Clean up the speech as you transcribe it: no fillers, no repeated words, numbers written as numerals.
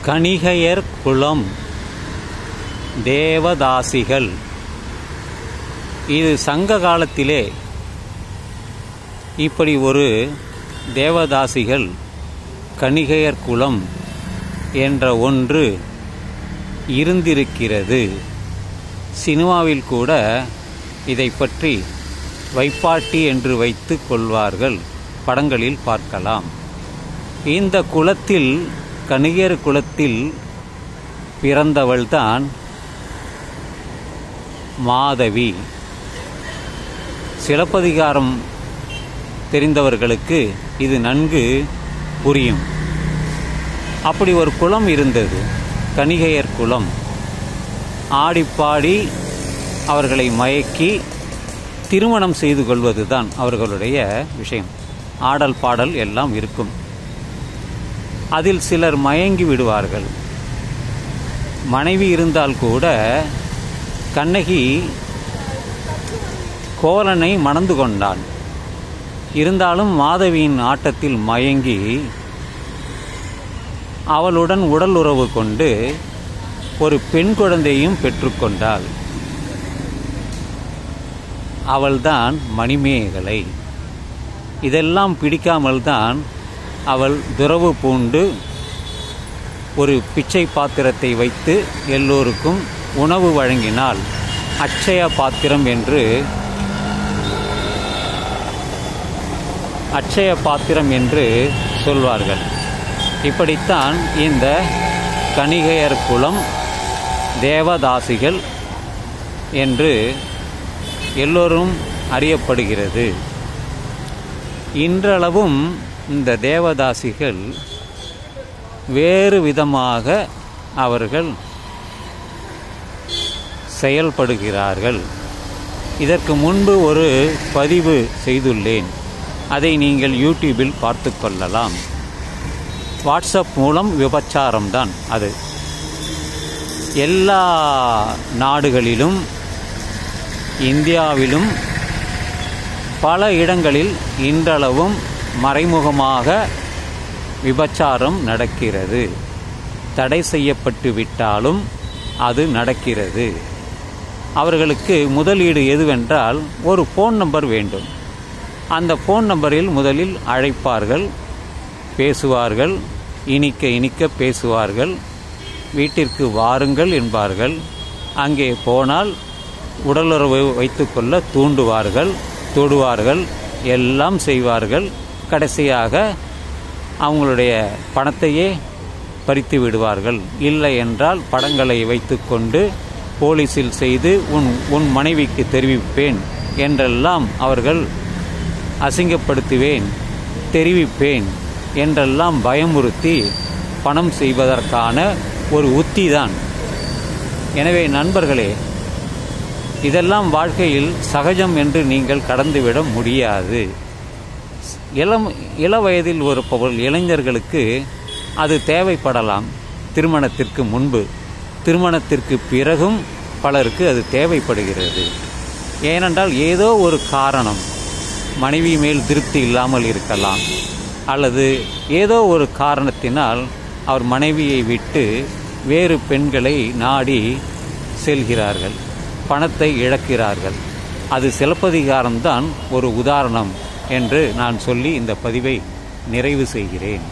கணிகையர் குலம் தேவதாசிகள். இது சங்க காலத்திலே இப்படி ஒரு தேவதாசிகள் கணிகையர் குலம் என்ற ஒன்று இருந்திருக்கிறது. சினிமாவில் கூட இதை பற்றி வைப்பாட்டி என்று வைத்து கொள்வார்கள், படங்களில் பார்க்கலாம். இந்த குலத்தில், கணிகையர் குலத்தில் பிறந்தவள்தான் மாதவி. சிலப்பதிகாரம் தெரிந்தவர்களுக்கு இது நன்கு புரியும். அப்படி ஒரு குலம் இருந்தது, கணிகையர் குலம். ஆடிப்பாடி அவர்களை மயக்கி திருமணம் செய்து கொள்வதுதான் அவர்களுடைய விஷயம். ஆடல் பாடல் எல்லாம் இருக்கும். அதில் சிலர் மயங்கி விடுவார்கள். மனைவி இருந்தால் கூட கண்ணகி கோவலனை மணந்து கொண்டான். இருந்தாலும் மாதவியின் ஆட்டத்தில் மயங்கி அவளுடன் உடல் உறவு கொண்டு ஒரு பெண் குழந்தையும் பெற்றுக்கொண்டாள். அவள்தான் மணிமேகலை. இதெல்லாம் பிடிக்காமல் தான் அவள் துறவு பூண்டு ஒரு பிச்சை பாத்திரத்தை வைத்து எல்லோருக்கும் உணவு வழங்கினாள். அட்சய பாத்திரம் என்று சொல்வார்கள். இப்படித்தான் இந்த கணிகையர் குலம் தேவதாசிகள் என்று எல்லோரும் அறியப்படுகிறது. இன்றளவும் இந்த தேவதாசிகள் வேறு விதமாக அவர்கள் செயல்படுகிறார்கள். இதற்கு முன்பு ஒரு பதிவு செய்துள்ளேன், அதை நீங்கள் யூடியூபில் பார்த்து கொள்ளலாம். வாட்ஸ்அப் மூலம் விபச்சாரம்தான் அது. எல்லா நாடுகளிலும், இந்தியாவிலும் பல இடங்களில் இன்றளவும் மறைமுகமாக விபச்சாரம் நடக்கிறது. தடை செய்யப்பட்டு விட்டாலும் அது நடக்கிறது. அவர்களுக்கு முதலீடு எதுவென்றால் ஒரு ஃபோன் நம்பர் வேண்டும். அந்த ஃபோன் நம்பரில் முதலில் அழைப்பார்கள், பேசுவார்கள், இனிக்க இனிக்க பேசுவார்கள், வீட்டிற்கு வாருங்கள் என்பார்கள். அங்கே போனால் உடலுறவு வைத்துக்கொள்ள தூண்டுவார்கள், தொடுவார்கள், எல்லாம் செய்வார்கள். கடைசியாக அவங்களுடைய பணத்தையே பறித்து விடுவார்கள். இல்லை என்றால் படங்களை வைத்துக்கொண்டு போலீஸில் செய்து உன் மனைவிக்கு தெரிவிப்பேன் என்றெல்லாம் அவர்கள் அசிங்கப்படுத்துவேன், தெரிவிப்பேன் என்றெல்லாம் பயமுறுத்தி பணம் செய்வதற்கான ஒரு உத்திதான். எனவே நண்பர்களே, இதெல்லாம் வாழ்க்கையில் சகஜம் என்று நீங்கள் கடந்துவிட முடியாது. இள வயதில் இருப்பவர்கள், இளைஞர்களுக்கு அது தேவைப்படலாம். திருமணத்திற்கு முன்பு, திருமணத்திற்கு பிறகும் பலருக்கு அது தேவைப்படுகிறது. ஏனென்றால் ஏதோ ஒரு காரணம், மனைவி மேல் திருப்தி இல்லாமல் இருக்கலாம், அல்லது ஏதோ ஒரு காரணத்தினால் அவர் மனைவியை விட்டு வேறு பெண்களை நாடி செல்கிறார்கள், பணத்தை இழக்கிறார்கள். அது சிலப்பதிகாரம்தான் ஒரு உதாரணம் என்று நான் சொல்லி இந்த பதிவை நிறைவு செய்கிறேன்.